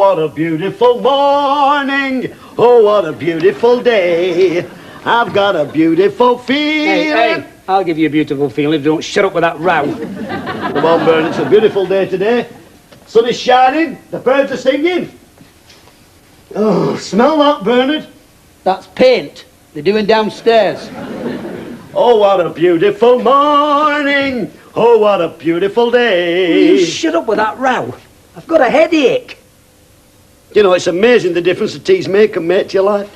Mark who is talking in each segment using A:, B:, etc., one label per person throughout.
A: what a beautiful morning. Oh, what a beautiful day. I've got a beautiful feeling.
B: Hey, I'll give you a beautiful feeling if you don't shut up with that row.
A: Come on, Bernard, it's a beautiful day today. Sun is shining, the birds are singing. Oh, smell that, Bernard.
B: That's paint. They're doing downstairs.
A: Oh, what a beautiful morning. Oh, what a beautiful day.
B: Will you shut up with that row? I've got a headache.
A: You know, it's amazing the difference the teas make and make to your life.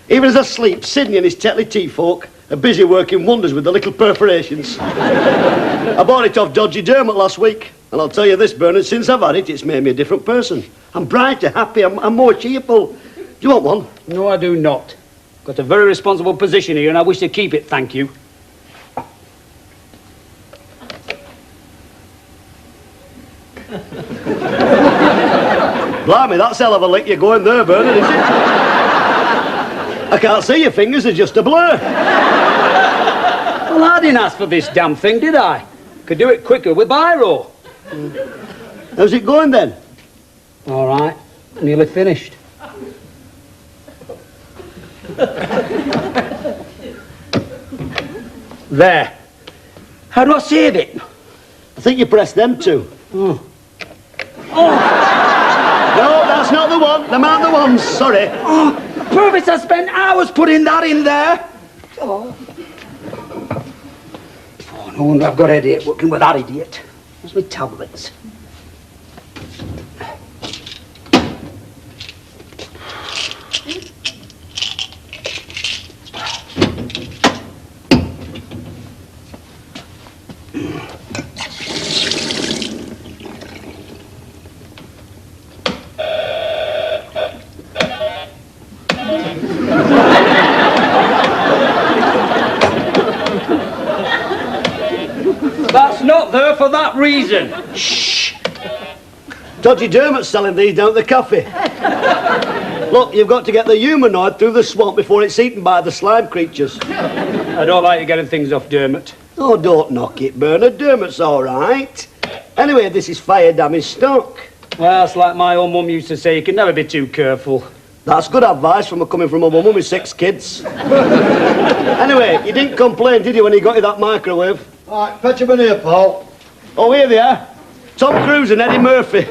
A: Even as I sleep, Sydney and his Tetley tea folk are busy working wonders with the little perforations. I bought it off Dodgy Dermot last week, and I'll tell you this, Bernard, since I've had it, it's made me a different person. I'm brighter, happy, I'm more cheerful. Do you want one?
B: No, I do not. Got a very responsible position here, and I wish to keep it, thank you.
A: Blimey, that's a hell of a lick you're going there, Bernard, isn't it? I can't see your fingers, they're just a blur.
B: Well, I didn't ask for this damn thing, did I? Could do it quicker with biro.
A: How's it going then?
B: All right, nearly finished. There. How do I save it?
A: I think you pressed them two.
B: Oh.
A: No, that's not the one. Them aren't the ones, sorry.
B: Oh, Purvis, I spent hours putting that in there. Oh, no wonder I've got a headache working with that idiot. Where's my tablets? That's not there for that reason.
A: Shh. Dodgy Dermot's selling these down at the cafe. Look, you've got to get the humanoid through the swamp before it's eaten by the slime creatures.
B: I don't like you getting things off Dermot.
A: Oh, don't knock it, Bernard. Dermot's all right. Anyway, this is fire damaged stock.
B: Well, it's like my old mum used to say, you can never be too careful.
A: That's good advice coming from a woman with 6 kids. Anyway, you didn't complain, did you, when he got you that microwave?
C: All right, fetch him in here, Paul.
A: Oh, here they are. Tom Cruise and Eddie Murphy.
B: Hey,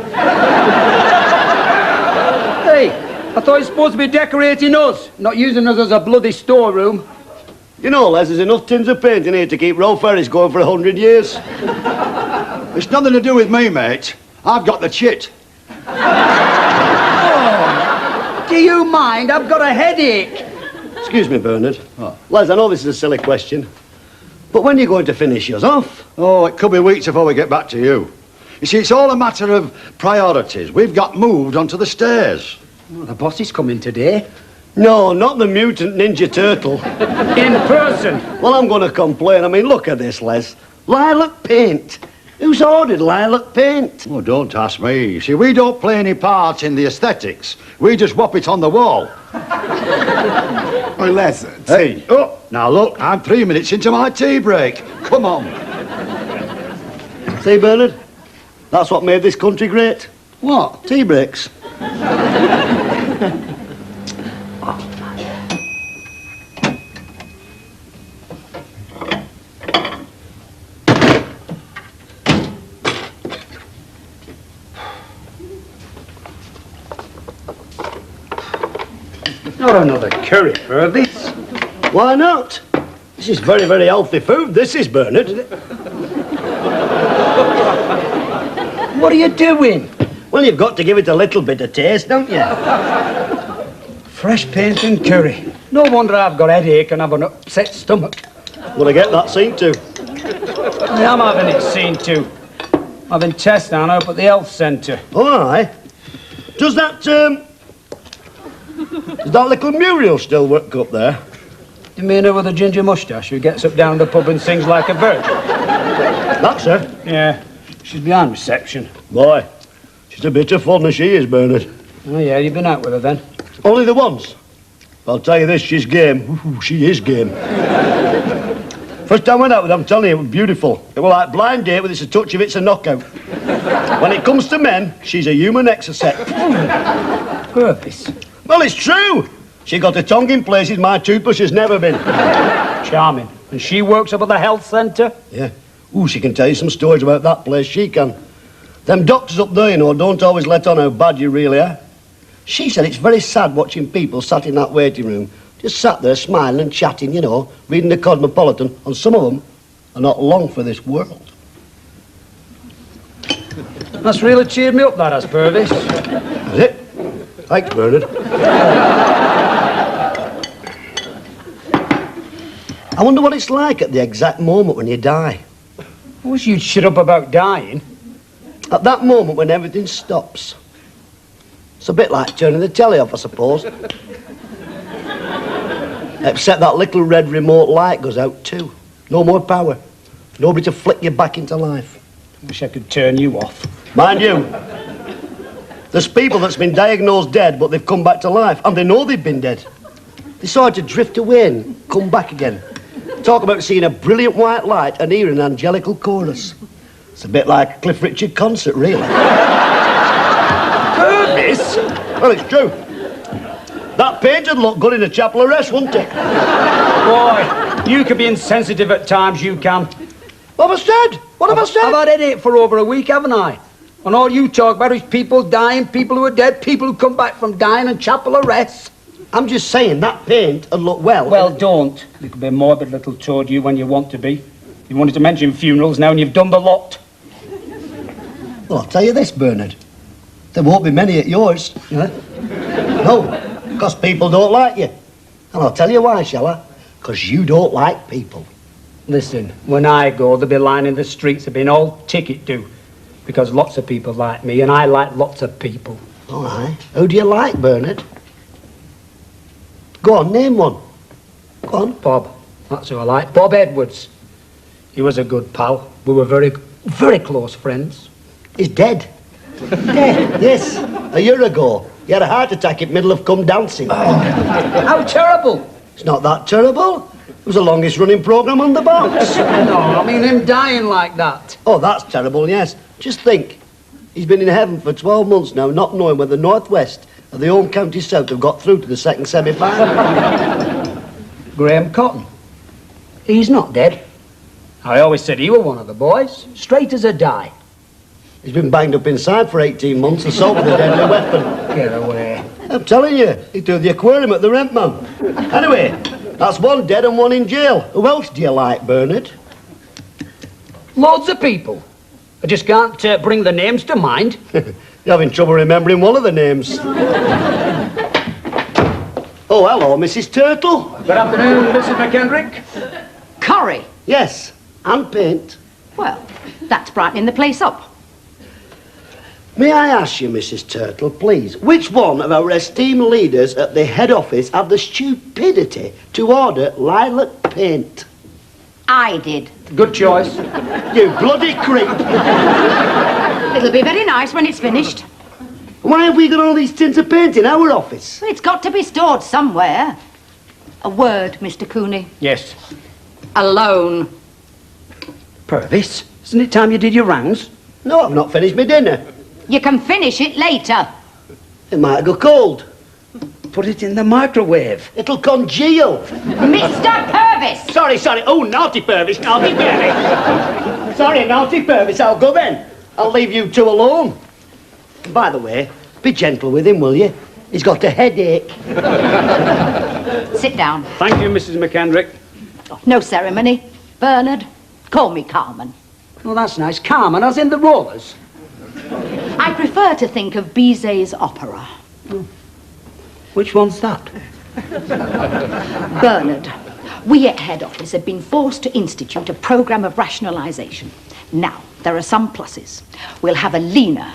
B: I thought you're supposed to be decorating us, not using us as a bloody storeroom.
A: You know, Les, there's enough tins of paint in here to keep Rolf Ferris going for 100 years.
C: It's nothing to do with me, mate. I've got the chit.
B: Oh, do you mind? I've got a headache.
A: Excuse me, Bernard.
C: Oh.
A: Les, I know this is a silly question, but when are you going to finish yours off?
C: Oh, it could be weeks before we get back to you. You see, it's all a matter of priorities. We've got moved onto the stairs.
B: Oh, the boss is coming today.
A: No, not the mutant Ninja Turtle.
B: In person.
A: Well, I'm going to complain. I mean, look at this, Les. Lilac paint. Who's ordered lilac paint?
C: Oh, don't ask me. You see, we don't play any part in the aesthetics. We just whop it on the wall.
D: Oh, Les,
C: Hey, oh, now look, I'm 3 minutes into my tea break. Come on.
A: See, Bernard? That's what made this country great.
B: What?
A: Tea breaks.
B: Not another curry, Purvis.
A: Why not? This is very, very healthy food, this is, Bernard.
B: What are you doing?
A: Well, you've got to give it a little bit of taste, don't you?
B: Fresh paint and curry. No wonder I've got a headache and have an upset stomach.
A: Will I get that seen to?
B: I am having it seen to. I'm having tests now up at the health centre.
A: Oh, aye. Does that little Muriel still work up there?
B: You mean her with a ginger moustache who gets up down the pub and sings like a bird?
A: That's her.
B: Yeah, she's behind reception.
A: Boy, she's a bit of fun, she is, Bernard.
B: Oh, yeah, you've been out with her then?
A: Only the once. I'll tell you this, she's game. Ooh, she is game. First time I went out with her, I'm telling you, it was beautiful. It was like blind date with it's a touch of it's a knockout. When it comes to men, she's a human exocet.
B: Purpose.
A: Well, it's true. She got her tongue in places my toothbrush has never been.
B: Charming. And she works up at the health centre?
A: Yeah. Ooh, she can tell you some stories about that place, she can. Them doctors up there, you know, don't always let on how bad you really are. She said it's very sad watching people sat in that waiting room, just sat there smiling and chatting, you know, reading the Cosmopolitan, and some of them are not long for this world.
B: That's really cheered me up, that has, Purvis.
A: Is it? Thanks, Bernard. I wonder what it's like at the exact moment when you die.
B: I wish you'd shut up about dying.
A: At that moment when everything stops. It's a bit like turning the telly off, I suppose. Except that little red remote light goes out too. No more power. Nobody to flick you back into life.
B: Wish I could turn you off.
A: Mind you, there's people that's been diagnosed dead, but they've come back to life, and they know they've been dead. They sort of drift away and come back again. Talk about seeing a brilliant white light and hearing an angelical chorus. It's a bit like a Cliff Richard concert, really.
B: Purvis?
A: Well, it's true. That paint would look good in a chapel arrest, wouldn't it?
B: Boy, you can be insensitive at times, you can.
A: What have I said? What have I said?
B: I've had headache for over a week, haven't I? And all you talk about is people dying, people who are dead, people who come back from dying and chapel arrests.
A: I'm just saying that paint would look well.
B: Well, don't. You can be morbid little toad you when you want to be. You wanted to mention funerals now and you've done the lot.
A: Well, I'll tell you this, Bernard. There won't be many at yours. No, because people don't like you. And I'll tell you why, shall I? Because you don't like people.
B: Listen, when I go, they'll be lining the streets, they'll be in all ticket due. Because lots of people like me, and I like lots of people.
A: All right. Who do you like, Bernard? Go on, name one. Go on.
B: Bob. That's who I like. Bob Edwards. He was a good pal. We were very, very close friends.
A: He's dead. Dead? Yes. A year ago. He had a heart attack in middle of come dancing.
B: How terrible.
A: It's not that terrible. It was the longest running programme on the box.
B: No, I mean him dying like that.
A: Oh, that's terrible, yes. Just think. He's been in heaven for 12 months now, not knowing whether North West or the home county South have got through to the second semi-final.
B: Graham Cotton. He's not dead. I always said he were one of the boys. Straight as a die.
A: He's been banged up inside for 18 months and sold with a deadly weapon.
B: Get away.
A: I'm telling you, he threw the aquarium at the rent man. Anyway, that's one dead and one in jail. Who else do you like, Bernard?
B: Loads of people. I just can't bring the names to mind.
A: You're having trouble remembering one of the names. Oh, hello, Mrs. Turtle.
B: Good afternoon, Mrs. McKendrick.
E: Curry.
A: Yes, and paint.
E: Well, that's brightening the place up.
A: May I ask you, Mrs. Turtle, please, which one of our esteemed leaders at the head office had the stupidity to order lilac paint?
E: I did.
B: Good choice.
A: You bloody creep.
E: It'll be very nice when it's finished.
A: Why have we got all these tins of paint in our office?
E: It's got to be stored somewhere. A word, Mr. Cooney.
B: Yes.
E: Alone.
B: Purvis, isn't it time you did your rounds?
A: No, I've not finished my dinner.
E: You can finish it later.
A: It might go cold.
B: Put it in the microwave.
A: It'll congeal.
E: Mr. Purvis!
A: Sorry. Oh, naughty Purvis, naughty Purvis. Sorry, naughty Purvis, I'll go then. I'll leave you two alone. By the way, be gentle with him, will you? He's got a headache.
E: Sit down.
B: Thank you, Mrs. McKendrick.
E: No ceremony. Bernard, call me Carmen.
B: Oh, that's nice. Carmen, as in the rollers.
E: I prefer to think of Bizet's opera.
B: Which one's that?
E: Bernard, we at head office have been forced to institute a programme of rationalisation. Now, there are some pluses. We'll have a leaner,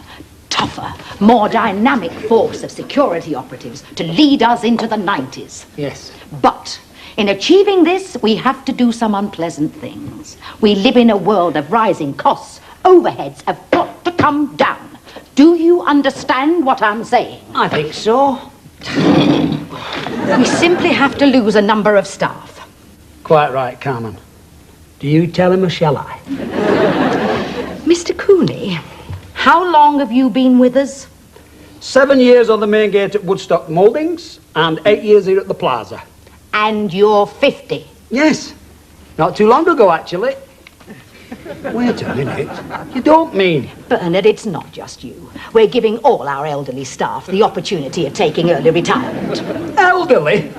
E: tougher, more dynamic force of security operatives to lead us into the 90s.
B: Yes.
E: But in achieving this, we have to do some unpleasant things. We live in a world of rising costs. Overheads have got to come down. Do you understand what I'm saying?
B: I think so.
E: We simply have to lose a number of staff.
B: Quite right, Carmen. Do you tell him or shall I?
E: Mr. Cooney, how long have you been with us?
B: 7 years on the main gate at Woodstock Mouldings and 8 years here at the Plaza.
E: And you're 50.
B: Yes. Not too long ago, actually. Wait a minute. You don't mean...
E: Bernard, it's not just you. We're giving all our elderly staff the opportunity of taking early retirement.
B: Elderly?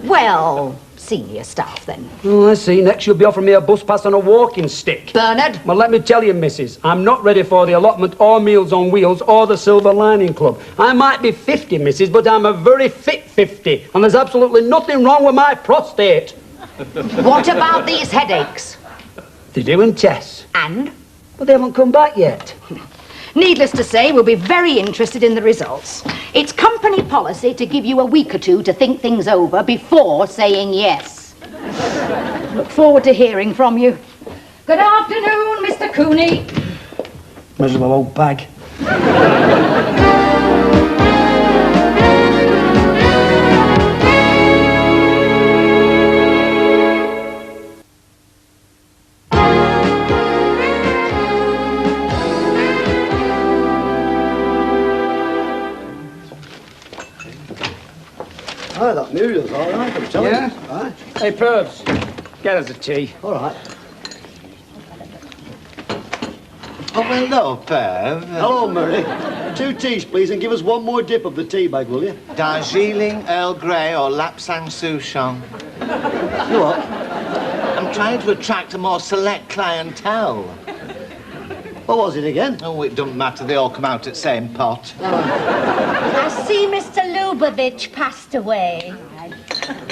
E: Well, senior staff, then.
B: Oh, I see. Next you'll be offering me a bus pass on a walking stick.
E: Bernard?
B: Well, let me tell you, missus, I'm not ready for the allotment or Meals on Wheels or the Silver Lining Club. I might be 50, missus, but I'm a very fit 50, and there's absolutely nothing wrong with my prostate.
E: What about these headaches?
B: They're doing tests.
E: And?
B: But they haven't come back yet.
E: Needless to say, we'll be very interested in the results. It's company policy to give you a week or two to think things over before saying yes. Look forward to hearing from you. Good afternoon, Mr. Cooney.
B: Miserable old bag.
A: Aye, that Muriel's all right, I'm telling
B: Yeah?
A: you. Aye.
B: Hey, Purves, get us a tea.
A: All right.
F: Oh, hello, Bev.
A: Hello, Murray. 2 teas, please, and give us 1 more dip of the tea bag, will you?
F: Darjeeling, Earl Grey, or Lapsang Souchong.
A: You what?
F: I'm trying to attract a more select clientele.
A: What was it again?
F: Oh, it doesn't matter. They all come out at the same pot.
G: I see Mr. Lubavitch passed away.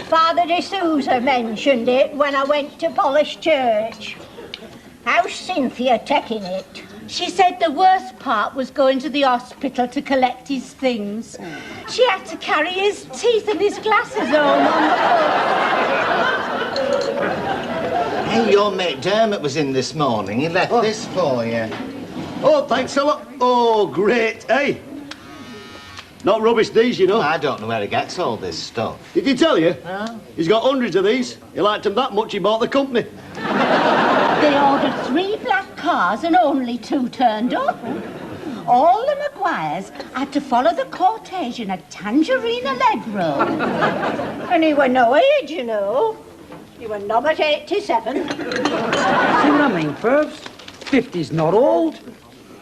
G: Father D'Souza mentioned it when I went to Polish Church. How's Cynthia taking it?
H: She said the worst part was going to the hospital to collect his things. She had to carry his teeth and his glasses home on the bus.
F: Hey, your mate Dermot was in this morning. He left this for you.
A: Oh, thanks a lot. Oh, great. Hey. Not rubbish, these, you know.
F: I don't know where he gets all this stuff.
A: Did he tell you?
F: No.
A: He's got hundreds of these. He liked them that much, he bought the company.
H: They ordered 3 black cars and only 2 turned up. All the Maguires had to follow the cortege in a tangerine allegro.
G: And he were no age, you know. He were not but 87.
B: See what I mean, Purves? 50's not old.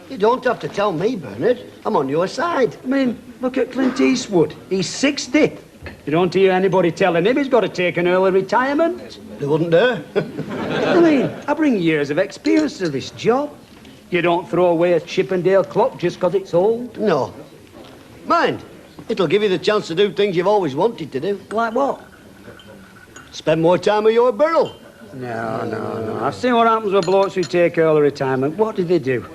A: You don't have to tell me, Bernard. I'm on your side.
B: I mean, look at Clint Eastwood. He's 60. You don't hear anybody telling him he's got to take an early retirement.
A: They wouldn't dare.
B: I mean, I bring years of experience to this job. You don't throw away a Chippendale clock just 'cause it's old.
A: No. Mind, it'll give you the chance to do things you've always wanted to do.
B: Like what?
A: Spend more time with your burl.
B: No. I've seen what happens with blokes who take early retirement. What do?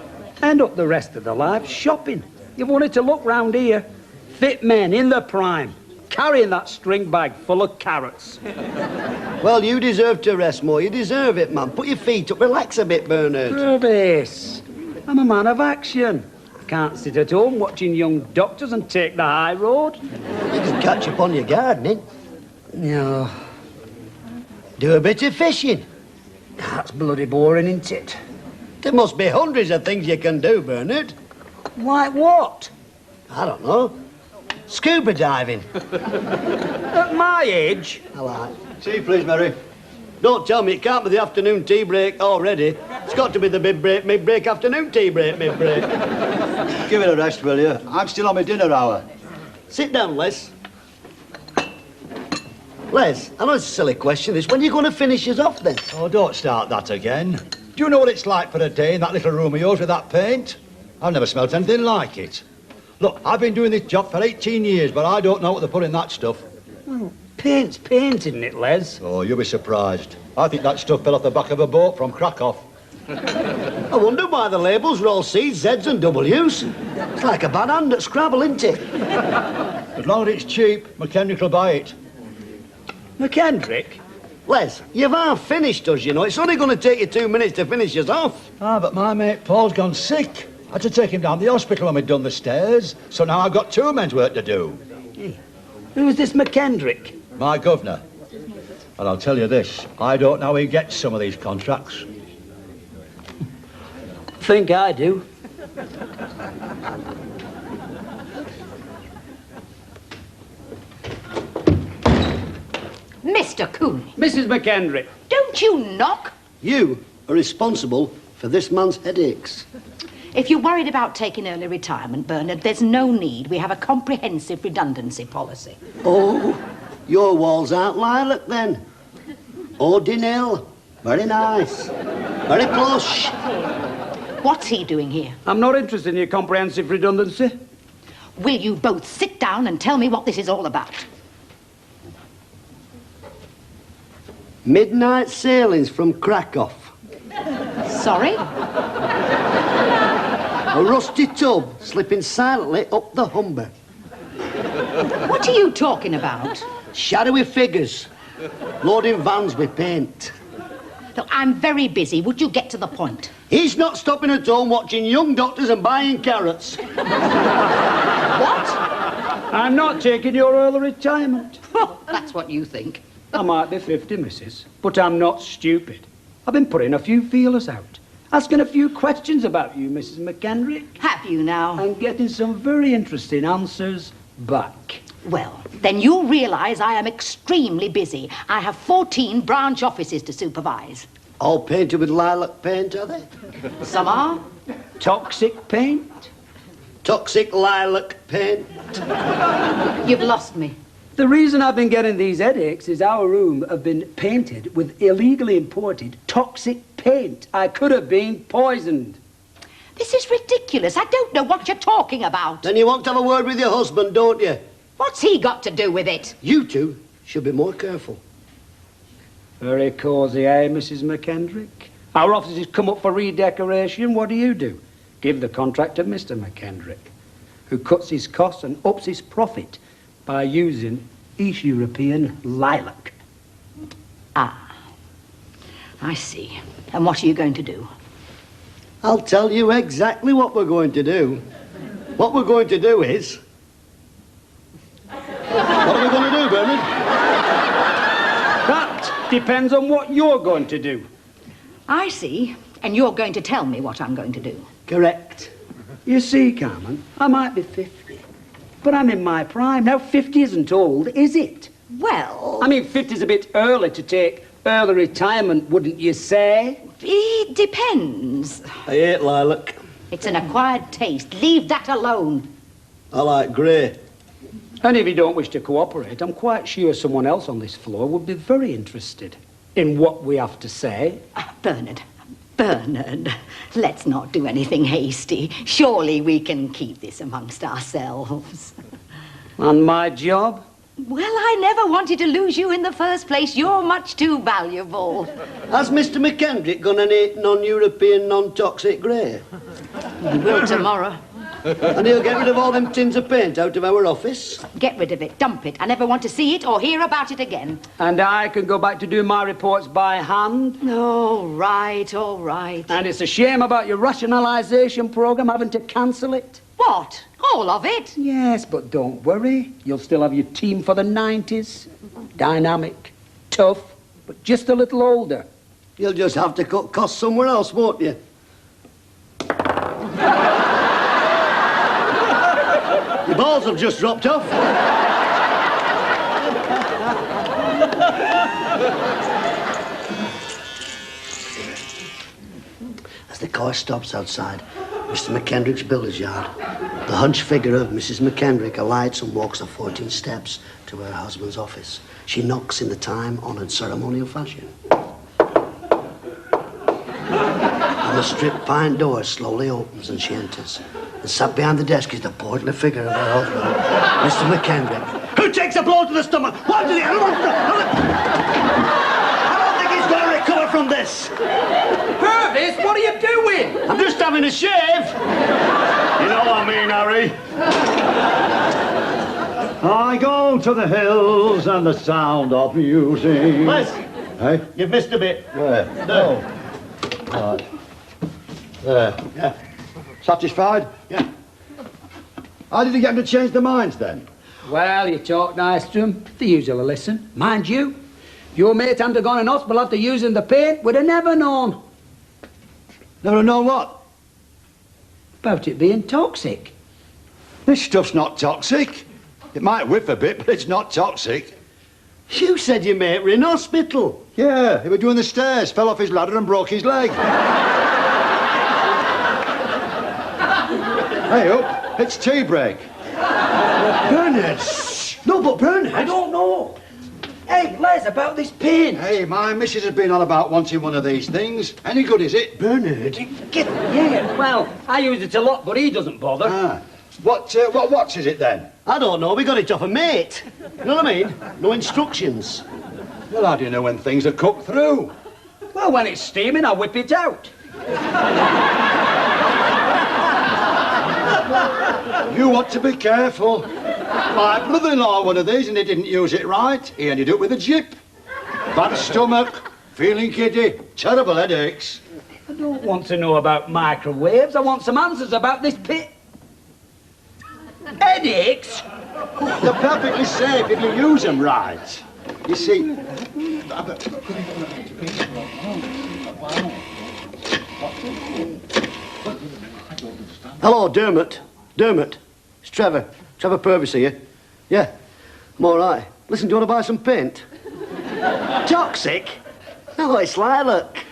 B: End up the rest of their lives shopping. You've wanted to look round here. Fit men in their prime, carrying that string bag full of carrots.
A: Well, you deserve to rest more. You deserve it, man. Put your feet up. Relax a bit, Bernard.
B: Purvis, I'm a man of action. I can't sit at home watching young doctors and take the high road.
A: You can catch up on your gardening.
B: No,
A: Do a bit of fishing.
B: that's bloody boring, isn't it?
A: There must be hundreds of things you can do, Bernard.
B: Like what?
A: I don't know. Scuba diving.
B: At my age?
A: I like.
C: Tea, please, Mary.
A: Don't tell me it can't be the afternoon tea break already. It's got to be the mid-break afternoon tea break, mid-break.
C: Give it a rest, will you? I'm still on my dinner hour.
A: Sit down, Les. Les, I know it's a silly question, this. When are you going to finish us off, then?
C: Oh, don't start that again. Do you know what it's like for a day in that little room of yours with that paint? I've never smelt anything like it. Look, I've been doing this job for 18 years, but I don't know what they put in that stuff.
B: Well, paint's paint, isn't it, Les?
C: Oh, you'll be surprised. I think that stuff fell off the back of a boat from Krakow.
A: I wonder why the labels are all C's, Z's and W's. It's like a bad hand at Scrabble, isn't it?
C: As long as it's cheap, McKendrick will buy it.
B: McKendrick?
A: Les, you've half finished us, you know. It's only going to take you 2 minutes to finish us off.
C: Ah, but my mate Paul's gone sick. I had to take him down the hospital when we'd done the stairs, so now I've got 2 men's work to do.
B: Hey, who's this McKendrick?
C: My governor. And I'll tell you this, I don't know how he gets some of these contracts.
B: Think I do.
E: Mr. Cooney,
B: Mrs. McKendrick.
E: don't you knock?
A: You are responsible for this man's headaches.
E: If you're worried about taking early retirement, Bernard, there's no need. We have a comprehensive redundancy policy.
A: Oh, your walls aren't lilac then. Ordinal. Very nice. Very plush.
E: What's he doing here?
B: I'm not interested in your comprehensive redundancy.
E: Will you both sit down and tell me what this is all about?
A: Midnight sailings from Krakow.
E: Sorry?
A: A rusty tub slipping silently up the Humber.
E: What are you talking about?
A: Shadowy figures. Loading vans with paint.
E: Look, I'm very busy. Would you get to the point?
A: He's not stopping at home watching Young Doctors and buying carrots.
E: What?
B: I'm not taking your early retirement.
E: That's what you think.
B: I might be 50, missus, but I'm not stupid. I've been putting a few feelers out, asking a few questions about you, Mrs. McKendrick,
E: Have you now?
B: and getting some very interesting answers back.
E: Well, then you'll realise I am extremely busy. I have 14 branch offices to supervise.
A: All painted with lilac paint, are they?
E: Some are.
B: Toxic paint?
A: Toxic lilac paint.
E: You've lost me.
B: The reason I've been getting these headaches is our room have been painted with illegally imported toxic paint. I could have been poisoned.
E: This is ridiculous. I don't know what you're talking about.
A: Then you want to have a word with your husband, don't you?
E: What's he got to do with it?
A: You two should be more careful.
B: Very cosy, eh, Mrs. McKendrick? Our offices come up for redecoration. What do? Give the contract to Mr. McKendrick, who cuts his costs and ups his profit by using East European lilac.
E: Ah, I see. And what are you going to do?
A: I'll tell you exactly what we're going to do. What we're going to do is... What are we going to do, Bernard?
B: That depends on what you're going to do.
E: I see. And you're going to tell me what I'm going to do.
A: Correct.
B: You see, Carmen, I might be 50, but I'm in my prime. Now, 50 isn't old, is it?
E: Well,
B: I mean, 50's a bit early to take early retirement, wouldn't you say?
E: it depends.
A: I hate lilac.
E: It's an acquired taste. Leave that alone.
A: I like grey.
B: And if you don't wish to cooperate, I'm quite sure someone else on this floor would be very interested in what we have to say.
E: Bernard, let's not do anything hasty. Surely we can keep this amongst ourselves.
B: And my job?
E: Well, I never wanted to lose you in the first place. You're much too valuable.
A: Has Mr. McKendrick gonna need non-European, non-toxic grey?
E: He will tomorrow.
A: And he'll get rid of all them tins of paint out of our office?
E: Get rid of it. Dump it. I never want to see it or hear about it again.
B: And I can go back to doing my reports by hand?
E: All right, all right.
B: And it's a shame about your rationalisation programme having to cancel it.
E: What? All of it?
B: Yes, but don't worry. You'll still have your team for the 90s. Dynamic, tough, but just a little older.
A: You'll just have to cut costs somewhere else, won't you? Your balls have just dropped off. As the car stops outside Mr. McKendrick's billiards yard, the hunched figure of Mrs. McKendrick alights and walks the 14 steps to her husband's office. She knocks in the time-honoured ceremonial fashion. And the strip pine door slowly opens and she enters. And sat behind the desk is the portly figure of her husband, Mr. McKendrick. Who takes a blow to the stomach? What did he... I don't think he's going to recover from this.
B: Purvis, what are you doing?
A: I'm just having a shave. You know what I mean, Harry.
C: I go to the hills and the sound of music.
A: Les,
C: Hey?
A: you've missed a bit.
C: Where?
A: No.
C: Right. There.
A: Yeah.
C: Satisfied?
A: Yeah.
C: How did you get them to change their minds then?
B: Well, you talk nice to them. They usually listen. Mind you, If your mate hadn't have gone in hospital after using the paint, we'd have never known.
C: Never know what?
B: About it being toxic.
C: This stuff's not toxic. It might whiff a bit, but it's not toxic.
A: You said your mate were in hospital.
C: Yeah, he was doing the stairs, fell off his ladder and broke his leg. Hey, up, it's tea break.
A: Bernard, shh. No, but Bernard.
B: I don't know. Hey, Les, about this paint.
C: Hey, my missus has been on about wanting one of these things. Any good, is it?
A: Bernard.
B: Yeah, well, I use it a lot, but he doesn't bother.
C: Ah. What is it then?
A: I don't know, we got it off a mate. You know what I mean? No instructions.
C: Well, how do you know when things are cooked through?
B: Well, when it's steaming, I whip it out.
C: You want to be careful. My brother-in-law one of these and he didn't use it right. He ended up with a jip. Bad stomach, feeling giddy, terrible headaches.
B: I don't want to know about microwaves. I want some answers about this pit. Headaches?
C: They're perfectly safe if you use them right. You see...
A: Hello, Dermot. Dermot. It's Trevor. Trevor Purvis here. Yeah, I'm all right. Listen, do you want to buy some paint? Toxic? No, it's lilac.